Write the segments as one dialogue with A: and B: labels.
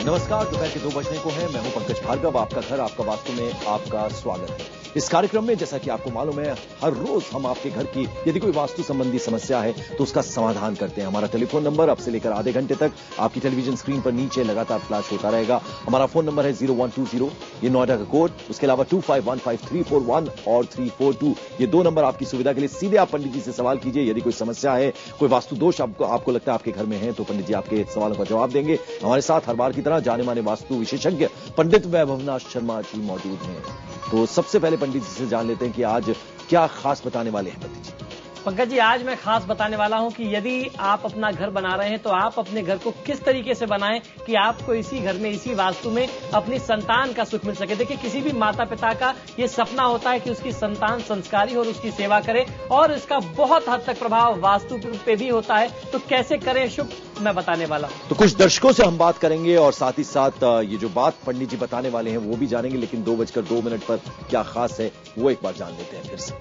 A: नमस्कार, दोपहर के 2 बजने को है। मैं हूं पंकज भार्गव। आपका घर आपका वास्तु में आपका स्वागत है। इस कार्यक्रम में जैसा कि आपको मालूम है, हर रोज हम आपके घर की यदि कोई वास्तु संबंधी समस्या है तो उसका समाधान करते हैं। हमारा टेलीफोन नंबर अब से लेकर आधे घंटे तक आपकी टेलीविजन स्क्रीन पर नीचे लगातार फ्लैश होता रहेगा। हमारा फोन नंबर है 0120, ये नोएडा का कोड। उसके अलावा 25155341 और 342, ये 2 नंबर आपकी सुविधा के लिए। सीधे आप पंडित जी से सवाल कीजिए। यदि कोई समस्या है, कोई वास्तु दोष आपको लगता है आपके घर में है, तो पंडित जी आपके सवालों का जवाब देंगे। हमारे साथ हर बार की तरह जाने माने वास्तु विशेषज्ञ पंडित वैभवनाथ शर्मा जी मौजूद हैं। तो सबसे पहले पंडित जी से जान लेते हैं कि आज क्या खास बताने वाले हैं पंडित जी।
B: पंकज जी, आज मैं खास बताने वाला हूं कि यदि आप अपना घर बना रहे हैं तो आप अपने घर को किस तरीके से बनाएं कि आपको इसी घर में, इसी वास्तु में अपनी संतान का सुख मिल सके। देखिए, किसी भी माता पिता का ये सपना होता है कि उसकी संतान संस्कारी हो और उसकी सेवा करे, और इसका बहुत हद तक प्रभाव वास्तु पे भी होता है। तो कैसे करें शुभ, मैं बताने वाला हूं।
A: तो कुछ दर्शकों से हम बात करेंगे और साथ ही साथ ये जो बात पंडित जी बताने वाले हैं वो भी जानेंगे। लेकिन 2:02 पर क्या खास है वो एक बार जान लेते हैं फिर से।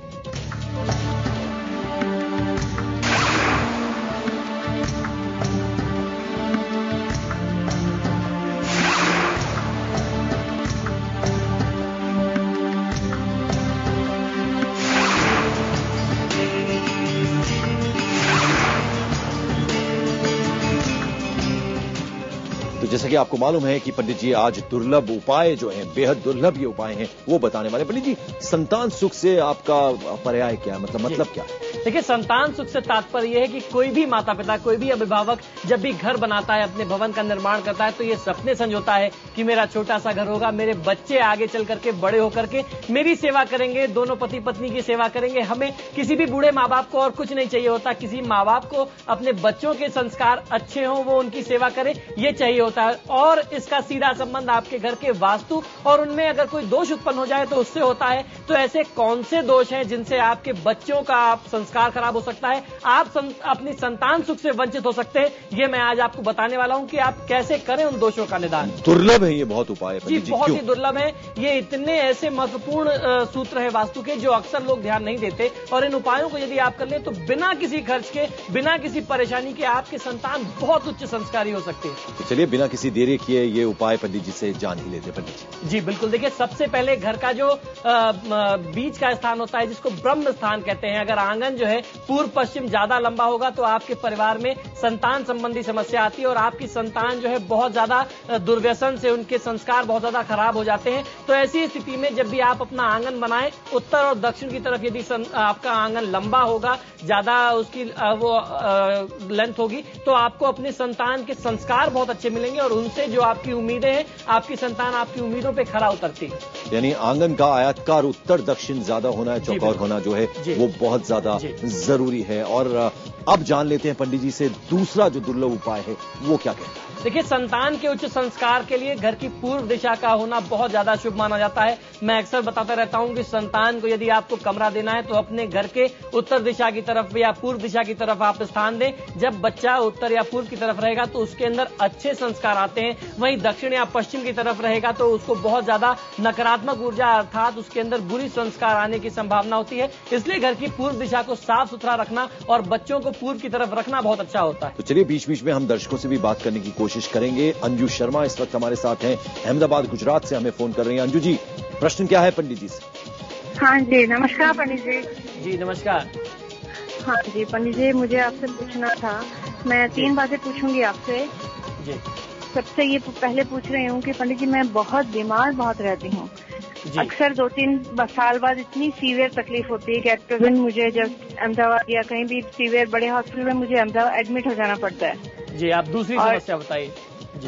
A: तो जैसा कि आपको मालूम है कि पंडित जी आज दुर्लभ उपाय जो हैं, बेहद दुर्लभ ये उपाय हैं, वो बताने वाले। पंडित जी, संतान सुख से आपका पर्याय क्या है, मतलब क्या है?
B: देखिए, संतान सुख से तात्पर्य यह है कि कोई भी माता पिता, कोई भी अभिभावक जब भी घर बनाता है, अपने भवन का निर्माण करता है, तो ये सपने संजोता है कि मेरा छोटा सा घर होगा, मेरे बच्चे आगे चल करके बड़े होकर के मेरी सेवा करेंगे, दोनों पति पत्नी की सेवा करेंगे। हमें किसी भी बूढ़े माँ बाप को और कुछ नहीं चाहिए होता। किसी माँ बाप को अपने बच्चों के संस्कार अच्छे हों, वो उनकी सेवा करे, ये चाहिए होता है। और इसका सीधा संबंध आपके घर के वास्तु और उनमें अगर कोई दोष उत्पन्न हो जाए तो उससे होता है। तो ऐसे कौन से दोष हैं जिनसे आपके बच्चों का संस्कार खराब हो सकता है, आप अपनी संतान सुख से वंचित हो सकते हैं, ये मैं आज आपको बताने वाला हूं कि आप कैसे करें उन दोषों का निदान।
A: दुर्लभ है ये बहुत उपाय
B: जी, बहुत ही दुर्लभ है। ये इतने ऐसे महत्वपूर्ण सूत्र है वास्तु के जो अक्सर लोग ध्यान नहीं देते, और इन उपायों को यदि आप कर लें तो बिना किसी खर्च के, बिना किसी परेशानी के आपके संतान बहुत उच्च संस्कारी हो सकते हैं।
A: तो चलिए बिना किसी देरी किए ये उपाय पंडित जी से जान ही लेते। पंडित जी
B: जी बिल्कुल। देखिए, सबसे पहले घर का जो बीच का स्थान होता है, जिसको ब्रह्म स्थान कहते हैं, अगर आंगन जो है पूर्व पश्चिम ज्यादा लंबा होगा तो आपके परिवार में संतान संबंधी समस्या आती है और आपकी संतान जो है बहुत ज्यादा दुर्व्यसन से, उनके संस्कार बहुत ज्यादा खराब हो जाते हैं। तो ऐसी स्थिति में जब भी आप अपना आंगन बनाएं, उत्तर और दक्षिण की तरफ यदि आपका आंगन लंबा होगा, ज्यादा उसकी लेंथ होगी, तो आपको अपनी संतान के संस्कार बहुत अच्छे मिलेंगे और उनसे जो आपकी उम्मीदें हैं, आपकी संतान आपकी उम्मीदों पे खरा उतरती है।
A: यानी आंगन का आयताकार उत्तर दक्षिण ज्यादा होना है, चौकोर होना जो है वो बहुत ज्यादा जरूरी है। और अब जान लेते हैं पंडित जी से दूसरा जो दुर्लभ उपाय है वो क्या कहता है।
B: देखिए, संतान के उच्च संस्कार के लिए घर की पूर्व दिशा का होना बहुत ज्यादा शुभ माना जाता है। मैं अक्सर बताता रहता हूं कि संतान को यदि आपको कमरा देना है तो अपने घर के उत्तर दिशा की तरफ या पूर्व दिशा की तरफ आप स्थान दें। जब बच्चा उत्तर या पूर्व की तरफ रहेगा तो उसके अंदर अच्छे संस्कार आते हैं। वहीं दक्षिण या पश्चिम की तरफ रहेगा तो उसको बहुत ज्यादा नकारात्मक ऊर्जा, अर्थात उसके अंदर बुरी संस्कार आने की संभावना होती है। इसलिए घर की पूर्व दिशा को साफ सुथरा रखना और बच्चों को पूर्व की तरफ रखना बहुत अच्छा होता है।
A: तो चलिए बीच बीच में हम दर्शकों से भी बात करने की कोशिश करेंगे। अंजू शर्मा इस वक्त हमारे साथ हैं, अहमदाबाद गुजरात से हमें फोन कर रही हैं। अंजू जी, प्रश्न क्या है पंडित जी से?
C: हाँ जी, नमस्कार पंडित जी।
B: जी नमस्कार।
C: हाँ जी पंडित जी, मुझे आपसे पूछना था। मैं 3 बातें पूछूंगी आपसे
B: जी।
C: सबसे ये पहले पूछ रही हूँ कि पंडित जी, मैं बहुत बीमार बहुत रहती हूँ। अक्सर 2-3 साल बाद इतनी सीवियर तकलीफ होती है कि एट प्रेजेंट मुझे जब अहमदाबाद या कहीं भी सीवियर बड़े हॉस्पिटल में मुझे अहमदाबाद एडमिट हो जाना पड़ता है।
B: जी, आप दूसरी समस्या बताइए। जी,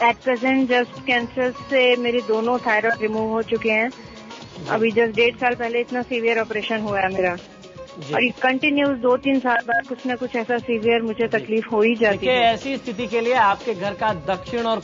C: एट प्रेजेंट जस्ट कैंसर से मेरे दोनों थायराइड रिमूव हो चुके हैं। अभी जस्ट 1.5 साल पहले इतना सीवियर ऑपरेशन हुआ है मेरा, और ये कंटिन्यूस 2-3 साल बाद कुछ न कुछ ऐसा सीवियर मुझे तकलीफ हो ही जाती है।
B: ऐसी स्थिति के लिए आपके घर का दक्षिण और